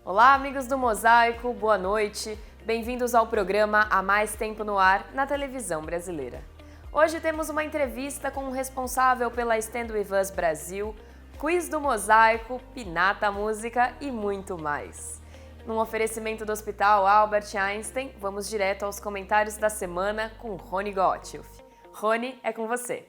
Olá, amigos do Mosaico, boa noite. Bem-vindos ao programa Há Mais Tempo no Ar, na televisão brasileira. Hoje temos uma entrevista com o responsável pela Stand With Us Brasil, quiz do Mosaico, Pinata Música e muito mais. Num oferecimento do Hospital Albert Einstein, vamos direto aos comentários da semana com Rony Gottschalk. Rony, é com você.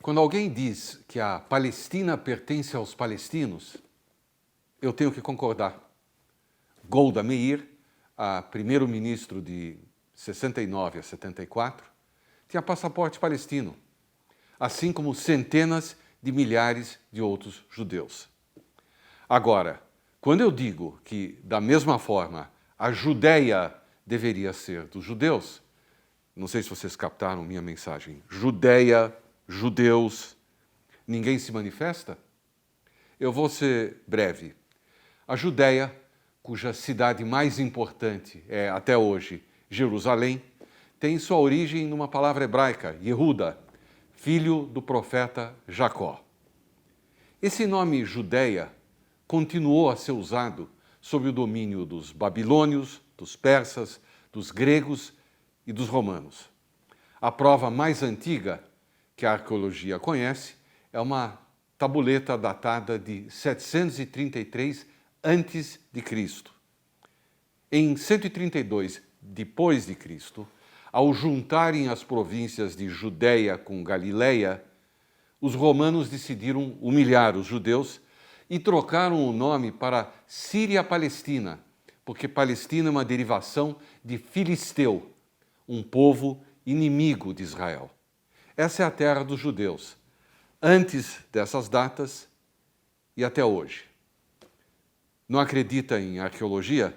Quando alguém diz que a Palestina pertence aos palestinos, eu tenho que concordar. Golda Meir, a primeiro-ministro de 69 a 74, tinha passaporte palestino, assim como centenas de milhares de outros judeus. Agora, quando eu digo que, da mesma forma, a Judéia deveria ser dos judeus, não sei se vocês captaram minha mensagem, Judéia, judeus, ninguém se manifesta? Eu vou ser breve. A Judéia, cuja cidade mais importante é, até hoje, Jerusalém, tem sua origem numa palavra hebraica, Yehuda, filho do profeta Jacó. Esse nome Judéia continuou a ser usado sob o domínio dos babilônios, dos persas, dos gregos e dos romanos. A prova mais antiga que a arqueologia conhece é uma tabuleta datada de 733 a.C. Em 132 depois de Cristo, ao juntarem as províncias de Judéia com Galileia, os romanos decidiram humilhar os judeus e trocaram o nome para Síria-Palestina, porque Palestina é uma derivação de Filisteu, um povo inimigo de Israel. Essa é a terra dos judeus, antes dessas datas e até hoje. Não acredita em arqueologia?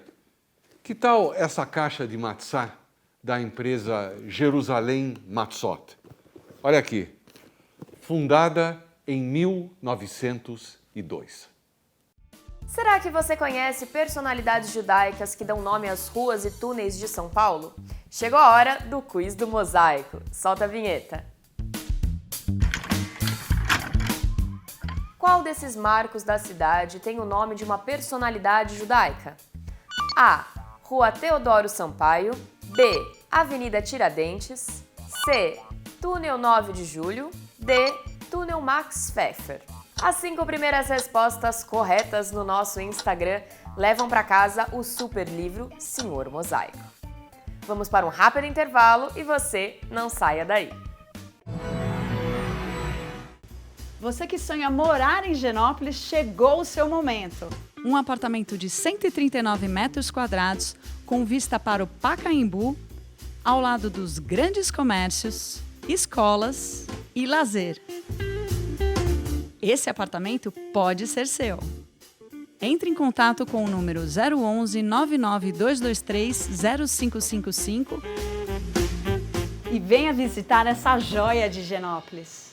Que tal essa caixa de matzá da empresa Jerusalém Matzot? Olha aqui, fundada em 1902. Será que você conhece personalidades judaicas que dão nome às ruas e túneis de São Paulo? Chegou a hora do quiz do Mosaico. Solta a vinheta. Qual desses marcos da cidade tem o nome de uma personalidade judaica? A. Rua Teodoro Sampaio. B. Avenida Tiradentes. C. Túnel 9 de Julho. D. Túnel Max Pfeffer. As 5 primeiras respostas corretas no nosso Instagram levam para casa o super livro Senhor Mosaico. Vamos para um rápido intervalo e você não saia daí. Você que sonha morar em Genópolis, chegou o seu momento. Um apartamento de 139 metros quadrados, com vista para o Pacaembu, ao lado dos grandes comércios, escolas e lazer. Esse apartamento pode ser seu. Entre em contato com o número 011 99223 0555 e venha visitar essa joia de Genópolis.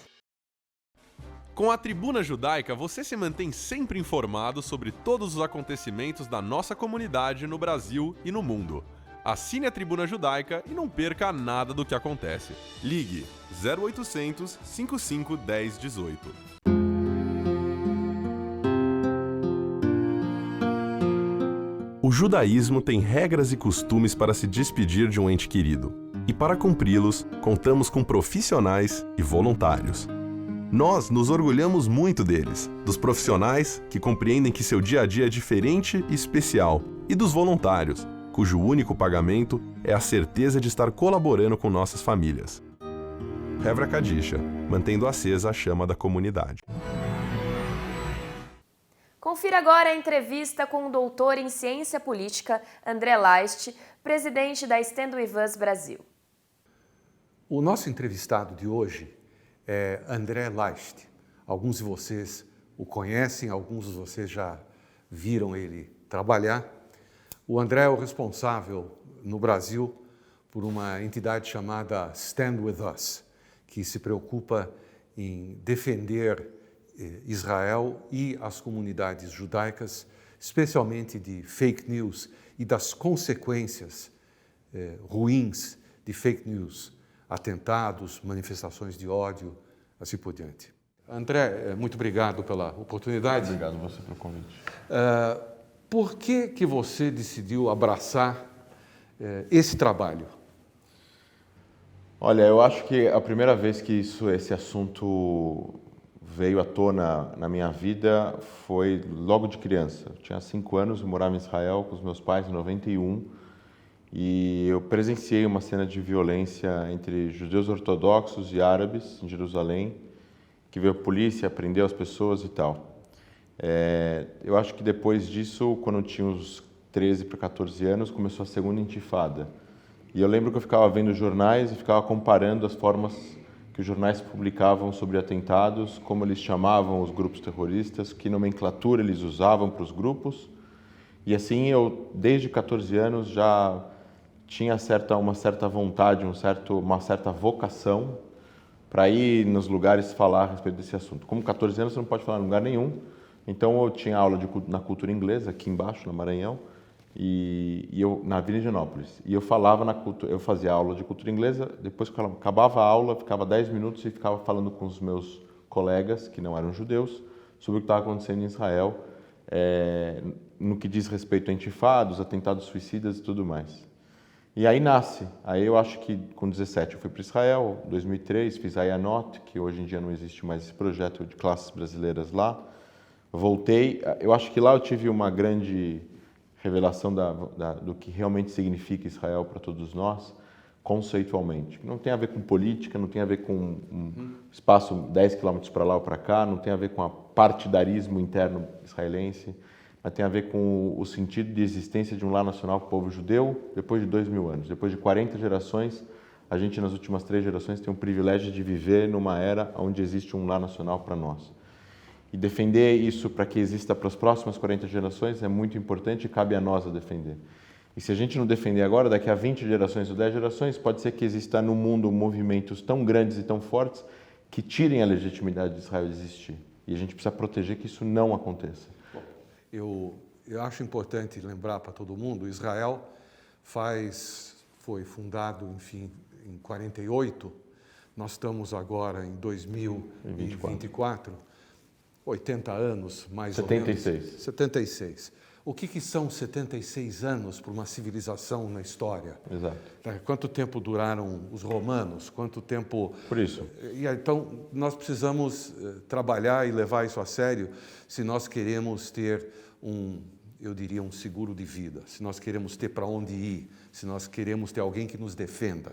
Com a Tribuna Judaica, você se mantém sempre informado sobre todos os acontecimentos da nossa comunidade no Brasil e no mundo. Assine a Tribuna Judaica e não perca nada do que acontece. Ligue 0800 55 10 18. O judaísmo tem regras e costumes para se despedir de um ente querido. E para cumpri-los, contamos com profissionais e voluntários. Nós nos orgulhamos muito deles, dos profissionais que compreendem que seu dia a dia é diferente e especial, e dos voluntários, cujo único pagamento é a certeza de estar colaborando com nossas famílias. Hevra Kadisha, mantendo acesa a chama da comunidade. Confira agora a entrevista com o doutor em ciência política André Leist, presidente da Stand With Us Brasil. O nosso entrevistado de hoje é André Leist. Alguns de vocês o conhecem, alguns de vocês já viram ele trabalhar. O André é o responsável no Brasil por uma entidade chamada Stand With Us, que se preocupa em defender Israel e as comunidades judaicas, especialmente de fake news e das consequências ruins de fake news, atentados, manifestações de ódio, assim por diante. André, muito obrigado pela oportunidade. Obrigado você pelo convite. Por que você decidiu abraçar esse trabalho? Olha, eu acho que a primeira vez que esse assunto veio à tona na minha vida foi logo de criança. Eu tinha 5 anos, eu morava em Israel com os meus pais em 91 e eu presenciei uma cena de violência entre judeus ortodoxos e árabes em Jerusalém, que veio a polícia, prendeu as pessoas e tal. Eu acho que depois disso, quando eu tinha uns 13 para 14 anos, começou a segunda intifada. E eu lembro que eu ficava vendo jornais e ficava comparando as formas que os jornais publicavam sobre atentados, como eles chamavam os grupos terroristas, que nomenclatura eles usavam para os grupos. E assim eu, desde 14 anos, já tinha uma certa vontade, uma certa vocação para ir nos lugares falar a respeito desse assunto. Como 14 anos você não pode falar em lugar nenhum, então eu tinha aula na cultura inglesa, aqui embaixo, no Maranhão, e eu na Avenida Higienópolis. E eu eu fazia aula de cultura inglesa, depois que acabava a aula, ficava 10 minutos e ficava falando com os meus colegas, que não eram judeus, sobre o que estava acontecendo em Israel, no que diz respeito a intifadas, atentados suicidas e tudo mais. E aí nasce. Aí eu acho que com 17 eu fui para Israel, em 2003, fiz a IANOT, que hoje em dia não existe mais esse projeto de classes brasileiras lá. Voltei, eu acho que lá eu tive uma grande revelação do que realmente significa Israel para todos nós, conceitualmente. Não tem a ver com política, não tem a ver com um espaço 10 quilômetros para lá ou para cá, não tem a ver com a partidarismo interno israelense, mas tem a ver com o sentido de existência de um lar nacional para o povo judeu depois de 2000 anos. Depois de 40 gerações, a gente nas últimas 3 gerações tem o privilégio de viver numa era onde existe um lar nacional para nós. E defender isso para que exista para as próximas 40 gerações é muito importante e cabe a nós a defender. E se a gente não defender agora, daqui a 20 gerações ou 10 gerações, pode ser que exista no mundo movimentos tão grandes e tão fortes que tirem a legitimidade de Israel de existir. E a gente precisa proteger que isso não aconteça. Eu acho importante lembrar para todo mundo, Israel foi fundado, enfim, em 48, nós estamos agora em 2024, 80 anos, mais 76. ou menos. 76. O que são 76 anos para uma civilização na história? Exato. Quanto tempo duraram os romanos? Quanto tempo... Por isso. Então, nós precisamos trabalhar e levar isso a sério se nós queremos ter eu diria, um seguro de vida, se nós queremos ter para onde ir, se nós queremos ter alguém que nos defenda.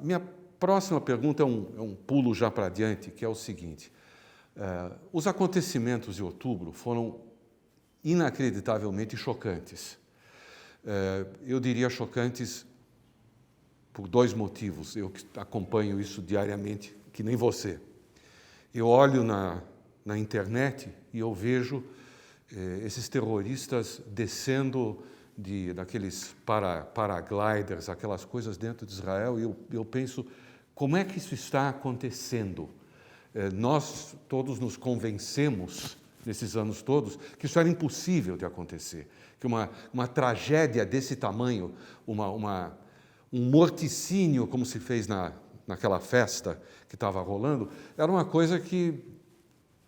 Minha próxima pergunta é um pulo já para adiante, que é o seguinte. Os acontecimentos de outubro foram inacreditavelmente chocantes. Eu diria chocantes por 2 motivos. Eu que acompanho isso diariamente, que nem você. Eu olho na internet e eu vejo esses terroristas descendo daqueles paragliders, aquelas coisas dentro de Israel, e eu penso, como é que isso está acontecendo? Nós todos nos convencemos, nesses anos todos, que isso era impossível de acontecer, que uma tragédia desse tamanho, um morticínio, como se fez naquela festa que estava rolando, era uma coisa que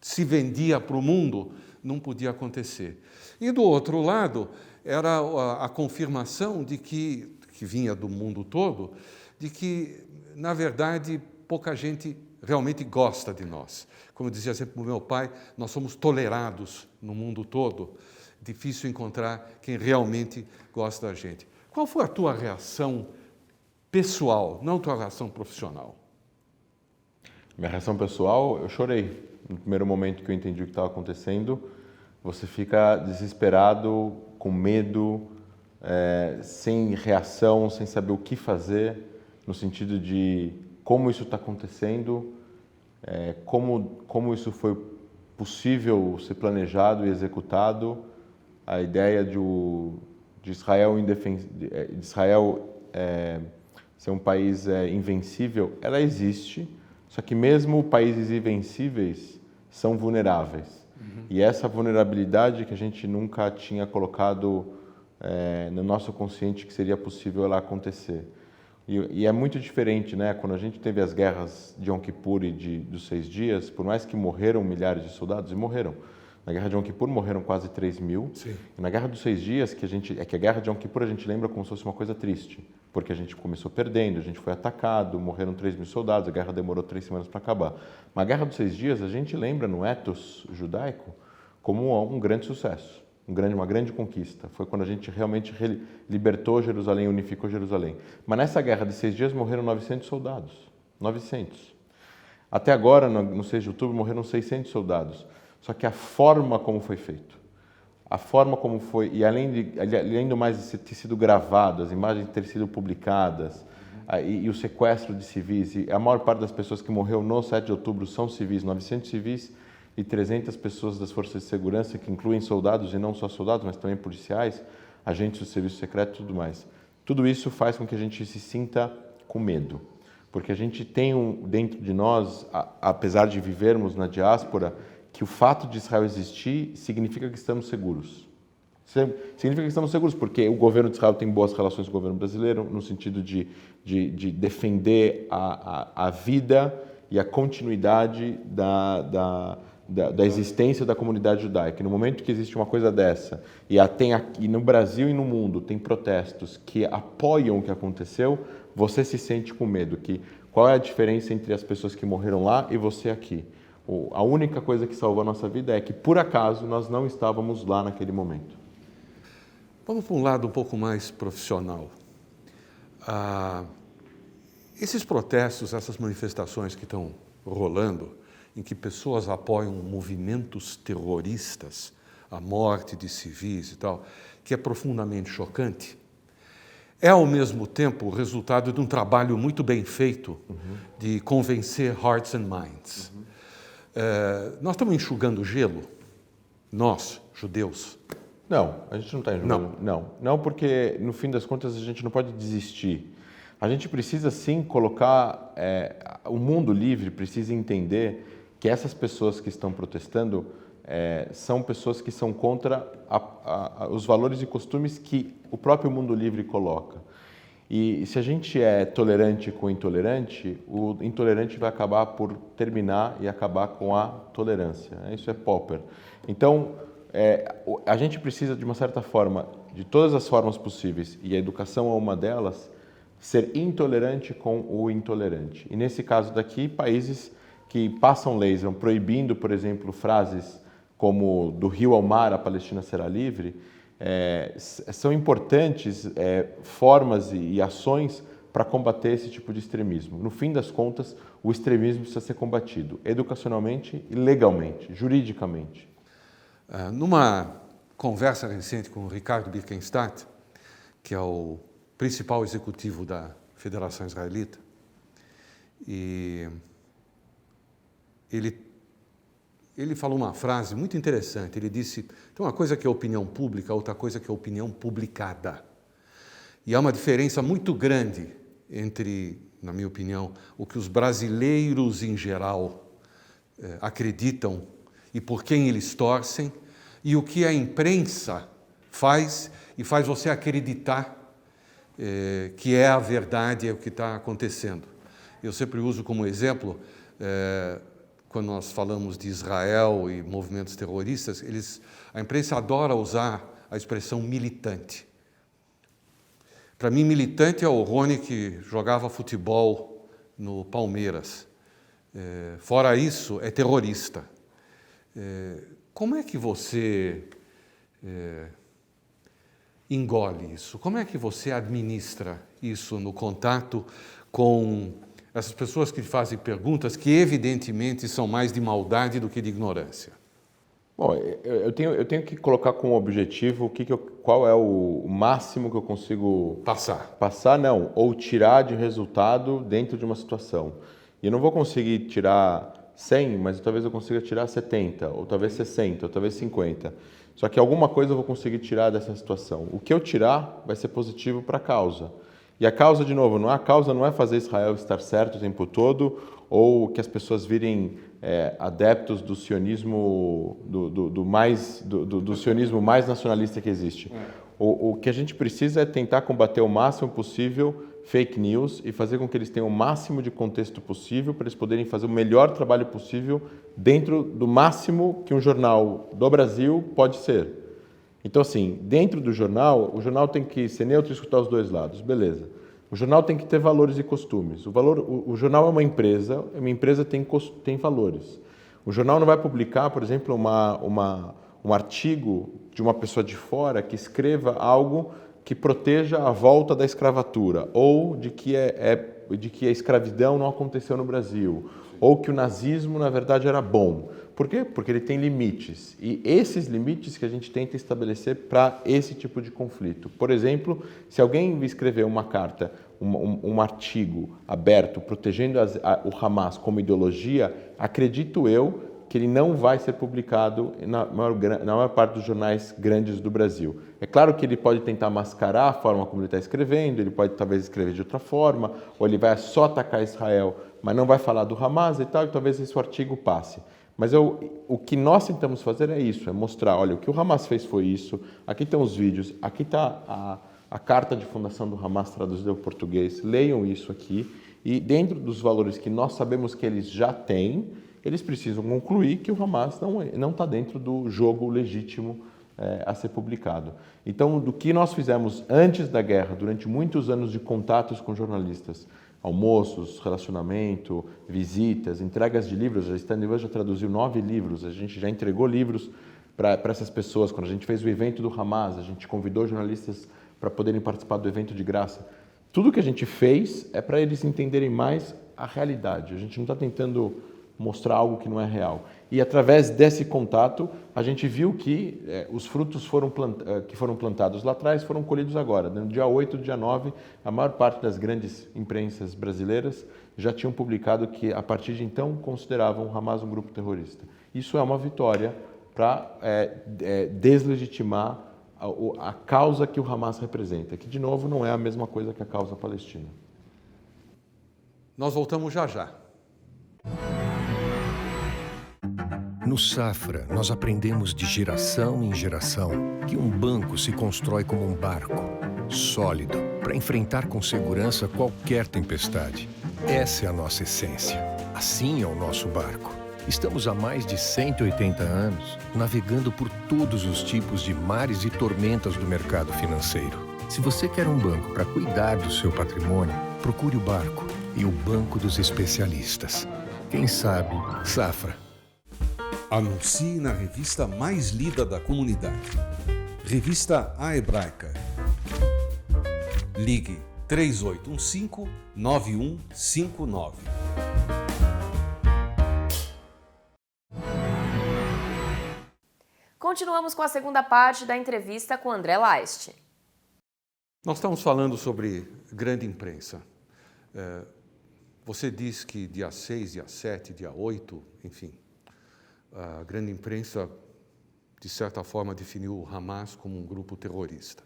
se vendia para o mundo, não podia acontecer. E do outro lado, era a confirmação de que vinha do mundo todo, de que, na verdade, pouca gente realmente gosta de nós. Como eu dizia sempre para o meu pai, nós somos tolerados no mundo todo. Difícil encontrar quem realmente gosta da gente. Qual foi a tua reação pessoal, não tua reação profissional? Minha reação pessoal, eu chorei. No primeiro momento que eu entendi o que estava acontecendo, você fica desesperado, com medo, sem reação, sem saber o que fazer, no sentido de como isso está acontecendo, como isso foi possível ser planejado e executado, a ideia de Israel ser um país invencível, ela existe, só que mesmo países invencíveis são vulneráveis. E essa vulnerabilidade que a gente nunca tinha colocado no nosso consciente que seria possível ela acontecer. E é muito diferente, né? Quando a gente teve as guerras de Yom Kippur e dos 6 dias, por mais que morreram milhares de soldados, e morreram. Na guerra de Yom Kippur morreram quase 3 mil. Sim. E na guerra dos 6 dias, que a guerra de Yom Kippur a gente lembra como se fosse uma coisa triste, porque a gente começou perdendo, a gente foi atacado, morreram 3 mil soldados, a guerra demorou 3 semanas para acabar. Mas a guerra dos 6 dias a gente lembra no ethos judaico como um grande sucesso. Uma grande conquista. Foi quando a gente realmente libertou Jerusalém, unificou Jerusalém. Mas nessa guerra de 6 dias morreram 900 soldados. 900. Até agora, no 6 de outubro, morreram 600 soldados. Só que a forma como foi feito, a forma como foi, e além do mais de ter sido gravado, as imagens ter sido publicadas, e o sequestro de civis, e a maior parte das pessoas que morreu no 7 de outubro são civis, 900 civis, e 300 pessoas das forças de segurança, que incluem soldados e não só soldados, mas também policiais, agentes do serviço secreto e tudo mais. Tudo isso faz com que a gente se sinta com medo, porque a gente tem dentro de nós, apesar de vivermos na diáspora, que o fato de Israel existir significa que estamos seguros. Significa que estamos seguros, porque o governo de Israel tem boas relações com o governo brasileiro, no sentido de defender a vida e a continuidade da existência da comunidade judaica. No momento que existe uma coisa dessa, e no Brasil e no mundo tem protestos que apoiam o que aconteceu, você se sente com medo. Qual é a diferença entre as pessoas que morreram lá e você aqui? A única coisa que salvou a nossa vida é que, por acaso, nós não estávamos lá naquele momento. Vamos para um lado um pouco mais profissional. Esses protestos, essas manifestações que estão rolando, em que pessoas apoiam movimentos terroristas, a morte de civis e tal, que é profundamente chocante, é ao mesmo tempo o resultado de um trabalho muito bem feito de convencer hearts and minds. Nós estamos enxugando gelo? Nós, judeus? Não, a gente não está enxugando. Não, porque no fim das contas a gente não pode desistir. A gente precisa sim colocar, o mundo livre precisa entender que essas pessoas que estão protestando são pessoas que são contra os valores e costumes que o próprio mundo livre coloca. E se a gente é tolerante com o intolerante vai acabar por terminar e acabar com a tolerância. Isso é Popper. Então, a gente precisa, de uma certa forma, de todas as formas possíveis, e a educação é uma delas, ser intolerante com o intolerante. E nesse caso daqui, países que passam leis, proibindo, por exemplo, frases como do rio ao mar a Palestina será livre, são importantes formas e ações para combater esse tipo de extremismo. No fim das contas, o extremismo precisa ser combatido educacionalmente e legalmente, juridicamente. Numa conversa recente com o Ricardo Birkenstadt, que é o principal executivo da Federação Israelita, e ele falou uma frase muito interessante. Ele disse, tem uma coisa que é opinião pública, outra coisa que é opinião publicada. E há uma diferença muito grande entre, na minha opinião, o que os brasileiros em geral acreditam e por quem eles torcem, e o que a imprensa faz e faz você acreditar que é a verdade, é o que está acontecendo. Eu sempre uso como exemplo, quando nós falamos de Israel e movimentos terroristas, a imprensa adora usar a expressão militante. Para mim, militante é o Rony que jogava futebol no Palmeiras. Fora isso, é terrorista. Como é que você engole isso? Como é que você administra isso no contato com essas pessoas que fazem perguntas que, evidentemente, são mais de maldade do que de ignorância? Bom, eu tenho que colocar como objetivo qual é o máximo que eu consigo passar não, ou tirar de resultado dentro de uma situação. E eu não vou conseguir tirar 100, mas talvez eu consiga tirar 70, ou talvez 60, ou talvez 50. Só que alguma coisa eu vou conseguir tirar dessa situação. O que eu tirar vai ser positivo para a causa. E a causa, de novo, a causa não é fazer Israel estar certo o tempo todo, ou que as pessoas virem adeptos do sionismo, do sionismo mais nacionalista que existe. O que a gente precisa é tentar combater o máximo possível fake news e fazer com que eles tenham o máximo de contexto possível para eles poderem fazer o melhor trabalho possível dentro do máximo que um jornal do Brasil pode ser. Então, assim, dentro do jornal, o jornal tem que ser neutro e escutar os dois lados, beleza. O jornal tem que ter valores e costumes. O jornal é uma empresa tem valores. O jornal não vai publicar, por exemplo, um artigo de uma pessoa de fora que escreva algo que proteja a volta da escravatura, ou de que a escravidão não aconteceu no Brasil, ou que o nazismo, na verdade, era bom. Por quê? Porque ele tem limites. E esses limites que a gente tenta estabelecer para esse tipo de conflito. Por exemplo, se alguém escrever uma carta, um artigo aberto protegendo o Hamas como ideologia, acredito eu que ele não vai ser publicado na maior parte dos jornais grandes do Brasil. É claro que ele pode tentar mascarar a forma como ele está escrevendo, ele pode talvez escrever de outra forma, ou ele vai só atacar Israel, mas não vai falar do Hamas e tal, e talvez esse artigo passe. Mas o que nós tentamos fazer é isso, é mostrar, olha, o que o Hamas fez foi isso, aqui estão os vídeos, aqui está a carta de fundação do Hamas traduzida ao português, leiam isso aqui, e dentro dos valores que nós sabemos que eles já têm, eles precisam concluir que o Hamas não está dentro do jogo legítimo a ser publicado. Então, do que nós fizemos antes da guerra, durante muitos anos de contatos com jornalistas, almoços, relacionamento, visitas, entregas de livros, a Stanley já traduziu 9 livros, a gente já entregou livros para essas pessoas. Quando a gente fez o evento do Hamas, a gente convidou jornalistas para poderem participar do evento de graça. Tudo que a gente fez é para eles entenderem mais a realidade. A gente não está tentando mostrar algo que não é real. E através desse contato, a gente viu que os frutos que foram plantados lá atrás foram colhidos agora. No dia 8, dia 9, a maior parte das grandes imprensas brasileiras já tinham publicado que, a partir de então, consideravam o Hamas um grupo terrorista. Isso é uma vitória para deslegitimar a causa que o Hamas representa, que, de novo, não é a mesma coisa que a causa palestina. Nós voltamos já já. No Safra, nós aprendemos de geração em geração que um banco se constrói como um barco, sólido, para enfrentar com segurança qualquer tempestade. Essa é a nossa essência. Assim é o nosso barco. Estamos há mais de 180 anos navegando por todos os tipos de mares e tormentas do mercado financeiro. Se você quer um banco para cuidar do seu patrimônio, procure o Barco e o Banco dos Especialistas. Quem sabe, Safra. Anuncie na revista mais lida da comunidade. Revista A Hebraica. Ligue 3815-9159. Continuamos com a segunda parte da entrevista com André Laist. Nós estamos falando sobre grande imprensa. Você diz que dia 6, dia 7, dia 8, enfim, a grande imprensa, de certa forma, definiu o Hamas como um grupo terrorista.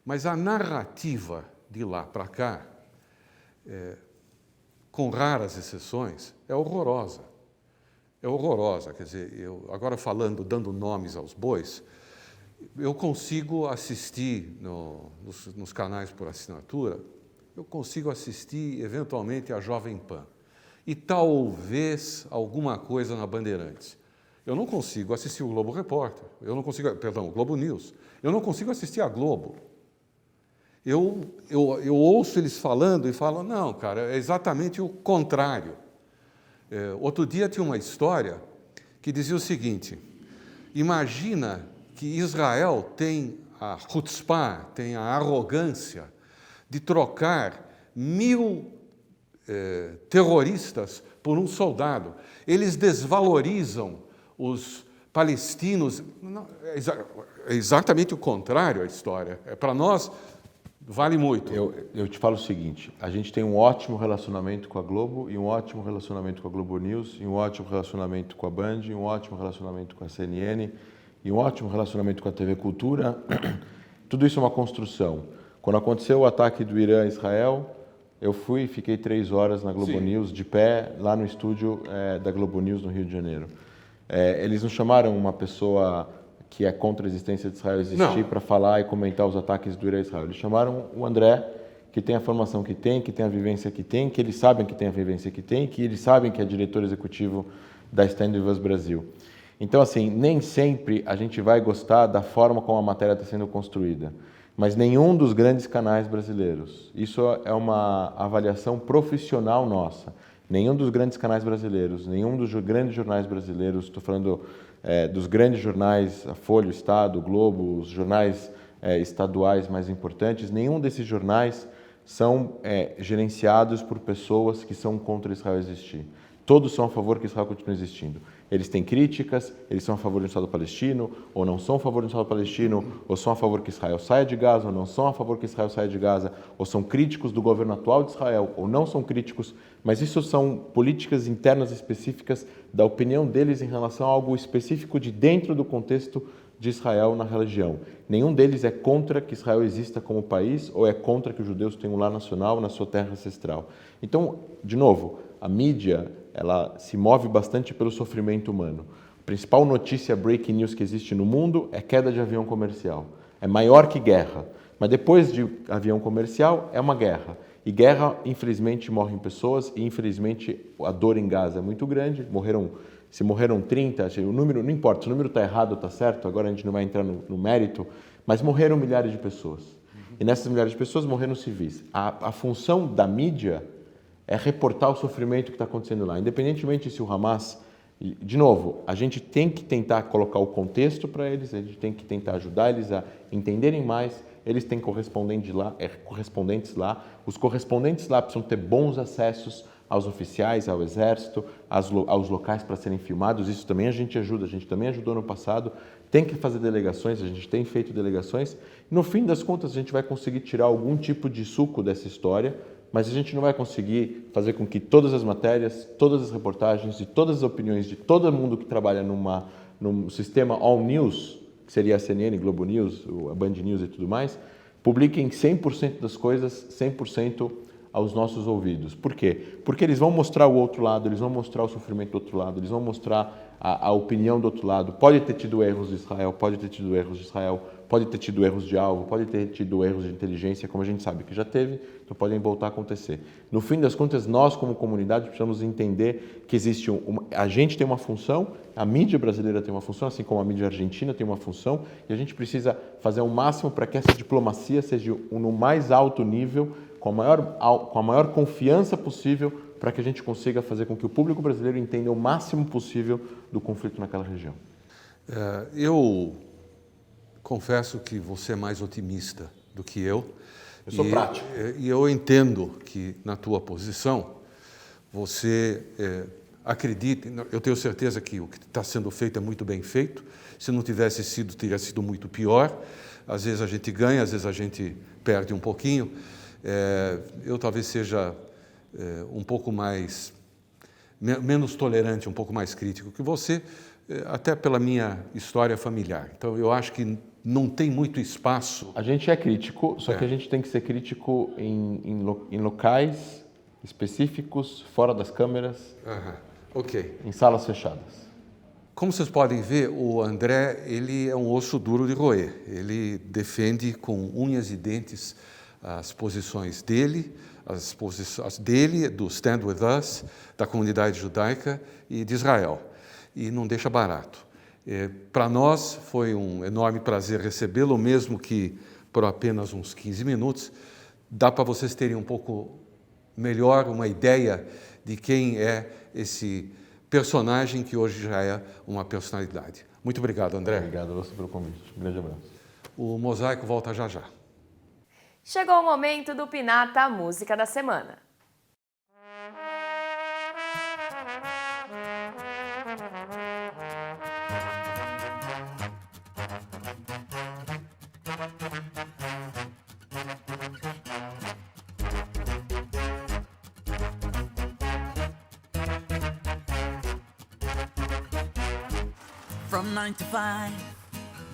Mas a narrativa de lá para cá, com raras exceções, é horrorosa. É horrorosa. Quer dizer, agora falando, dando nomes aos bois, eu consigo assistir nos canais por assinatura, eu consigo assistir, eventualmente, a Jovem Pan. E talvez alguma coisa na Bandeirantes. Eu não consigo assistir o Globo Repórter, o Globo News. Eu não consigo assistir a Globo. Eu ouço eles falando e falo, não, cara, é exatamente o contrário. Outro dia tinha uma história que dizia o seguinte, imagina que Israel tem a chutzpah, tem a arrogância de trocar 1000 terroristas por um soldado. Eles desvalorizam os palestinos. Não, é exatamente o contrário a história. Para nós, vale muito. Eu te falo o seguinte, a gente tem um ótimo relacionamento com a Globo, e um ótimo relacionamento com a Globo News, e um ótimo relacionamento com a Band, e um ótimo relacionamento com a CNN, e um ótimo relacionamento com a TV Cultura. Tudo isso é uma construção. Quando aconteceu o ataque do Irã a Israel, eu fui e fiquei 3 horas na Globo News, de pé, lá no estúdio da Globo News, no Rio de Janeiro. Eles não chamaram uma pessoa que é contra a existência de Israel existir para falar e comentar os ataques do Irã a Israel. Eles chamaram o André, que tem a formação que tem a vivência que tem, que eles sabem que tem a vivência que tem, que eles sabem que é diretor executivo da Stand With Us Brasil. Então, assim, nem sempre a gente vai gostar da forma como a matéria está sendo construída, mas nenhum dos grandes canais brasileiros, isso é uma avaliação profissional nossa, nenhum dos grandes canais brasileiros, nenhum dos grandes jornais brasileiros, estou falando dos grandes jornais, a Folha, o Estado, o Globo, os jornais estaduais mais importantes, nenhum desses jornais são gerenciados por pessoas que são contra Israel existir. Todos são a favor que Israel continue existindo. Eles têm críticas, eles são a favor do Estado palestino, ou não são a favor do Estado palestino, ou são a favor que Israel saia de Gaza, ou não são a favor que Israel saia de Gaza, ou são críticos do governo atual de Israel, ou não são críticos, mas isso são políticas internas específicas da opinião deles em relação a algo específico de dentro do contexto de Israel na religião. Nenhum deles é contra que Israel exista como país ou é contra que os judeus tenham um lar nacional na sua terra ancestral. Então, de novo, a mídia ela se move bastante pelo sofrimento humano. A principal notícia breaking news que existe no mundo é queda de avião comercial. É maior que guerra, mas depois de avião comercial é uma guerra. E guerra, infelizmente, morrem pessoas e, infelizmente, a dor em Gaza é muito grande. Se morreram 30, o número, não importa, se o número está errado ou está certo, agora a gente não vai entrar no mérito, mas morreram milhares de pessoas. E nessas milhares de pessoas morreram civis. A função da mídia é reportar o sofrimento que está acontecendo lá. Independentemente se o Hamas... De novo, a gente tem que tentar colocar o contexto para eles, a gente tem que tentar ajudar eles a entenderem mais. Eles têm correspondentes lá. Os correspondentes lá precisam ter bons acessos aos oficiais, ao exército, aos locais para serem filmados. Isso também a gente ajuda, a gente também ajudou no passado. Tem que fazer delegações, a gente tem feito delegações. No fim das contas, a gente vai conseguir tirar algum tipo de suco dessa história, mas a gente não vai conseguir fazer com que todas as matérias, todas as reportagens e todas as opiniões de todo mundo que trabalha num sistema All News, que seria a CNN, Globo News, a Band News e tudo mais, publiquem 100% das coisas, 100% aos nossos ouvidos. Por quê? Porque eles vão mostrar o outro lado, eles vão mostrar o sofrimento do outro lado, eles vão mostrar a opinião do outro lado. Pode ter tido erros de Israel, pode ter tido erros de Israel, pode ter tido erros de alvo, pode ter tido erros de inteligência, como a gente sabe que já teve, então podem voltar a acontecer. No fim das contas, nós como comunidade precisamos entender que existe a gente tem uma função, a mídia brasileira tem uma função, assim como a mídia argentina tem uma função, e a gente precisa fazer o máximo para que essa diplomacia seja no mais alto nível, com a maior confiança possível, para que a gente consiga fazer com que o público brasileiro entenda o máximo possível do conflito naquela região. Eu confesso que você é mais otimista do que eu. Eu sou prático. E eu entendo que, na tua posição, você acredita, eu tenho certeza que o que está sendo feito é muito bem feito. Se não tivesse sido, teria sido muito pior. Às vezes a gente ganha, às vezes a gente perde um pouquinho. Eu talvez seja um pouco menos tolerante, um pouco mais crítico que você, até pela minha história familiar. Então, eu acho que não tem muito espaço. A gente é crítico, só que a gente tem que ser crítico em locais específicos, fora das câmeras, Ok. em salas fechadas. Como vocês podem ver, o André ele é um osso duro de roer. Ele defende com unhas e dentes as posições dele, as posições dele, do Stand With Us, da comunidade judaica e de Israel. E não deixa barato. Para nós foi um enorme prazer recebê-lo, mesmo que por apenas uns 15 minutos. Dá para vocês terem um pouco melhor uma ideia de quem é esse personagem que hoje já é uma personalidade. Muito obrigado, André. Obrigado a você pelo convite. Um grande abraço. O Mosaico volta já já. Chegou o momento do Pinata, a música da semana. From 9 to 5,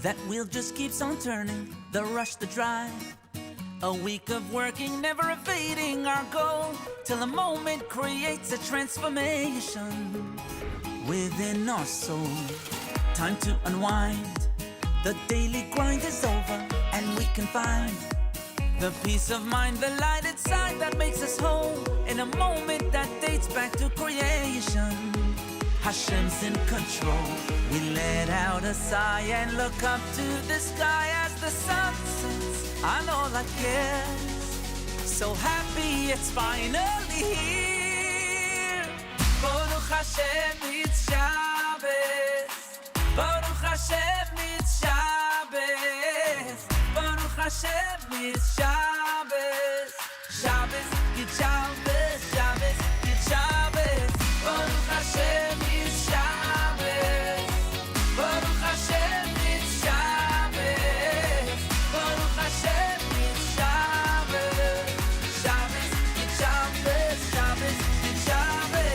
that wheel just keeps on turning, the rush, the drive. A week of working, never evading our goal, till a moment creates a transformation within our soul. Time to unwind, the daily grind is over, and we can find The peace of mind, the light inside that makes us whole. In a moment that dates back to creation. Hashem's in control. We let out a sigh and look up to the sky as the sun sets on all our cares. So happy it's finally here. Baruch Hashem, it's Shabbos. Baruch Hashem, it's Shabbos. Baruch Hashem, it's Shabbos. Shabbos, it's Shabbos. Shabbos, it's Shabbos. Baruch Hashem, it's Shabbos. Baruch Hashem, it's Shabbos. Baruch Hashem, it's Shabbos. Shabbos, it's Shabbos. Shabbos, it's Shabbos.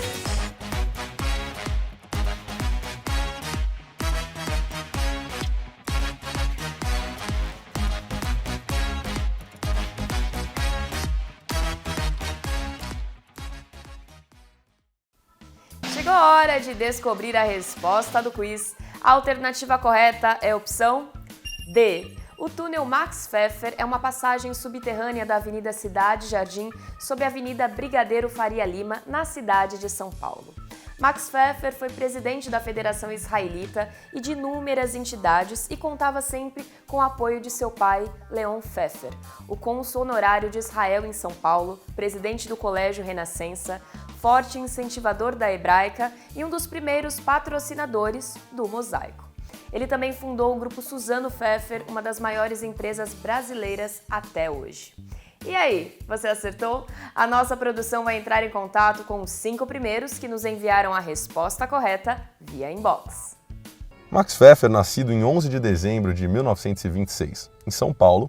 Chegou a hora de descobrir a resposta do quiz. A alternativa correta é a opção D. O túnel Max Pfeffer é uma passagem subterrânea da Avenida Cidade Jardim sob a Avenida Brigadeiro Faria Lima, na cidade de São Paulo. Max Pfeffer foi presidente da Federação Israelita e de inúmeras entidades e contava sempre com o apoio de seu pai, Leon Pfeffer, o cônsul honorário de Israel em São Paulo, presidente do Colégio Renascença, forte incentivador da hebraica e um dos primeiros patrocinadores do Mosaico. Ele também fundou o Grupo Suzano Pfeffer, uma das maiores empresas brasileiras até hoje. E aí, você acertou? A nossa produção vai entrar em contato com os 5 primeiros que nos enviaram a resposta correta via inbox. Max Pfeffer, nascido em 11 de dezembro de 1926, em São Paulo,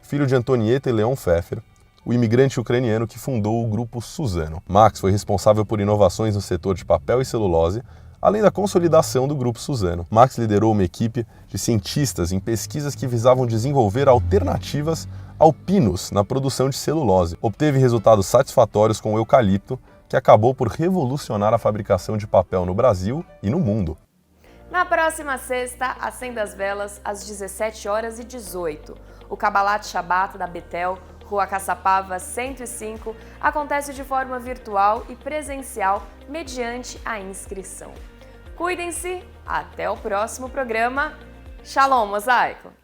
filho de Antonieta e Leon Pfeffer, o imigrante ucraniano que fundou o Grupo Suzano. Max foi responsável por inovações no setor de papel e celulose, além da consolidação do Grupo Suzano. Max liderou uma equipe de cientistas em pesquisas que visavam desenvolver alternativas ao pinus na produção de celulose. Obteve resultados satisfatórios com o eucalipto, que acabou por revolucionar a fabricação de papel no Brasil e no mundo. Na próxima sexta, acenda as velas às 17h18. O Kabbalat Shabbat da Betel, Rua Caçapava 105, acontece de forma virtual e presencial mediante a inscrição. Cuidem-se, até o próximo programa. Shalom, Mosaico!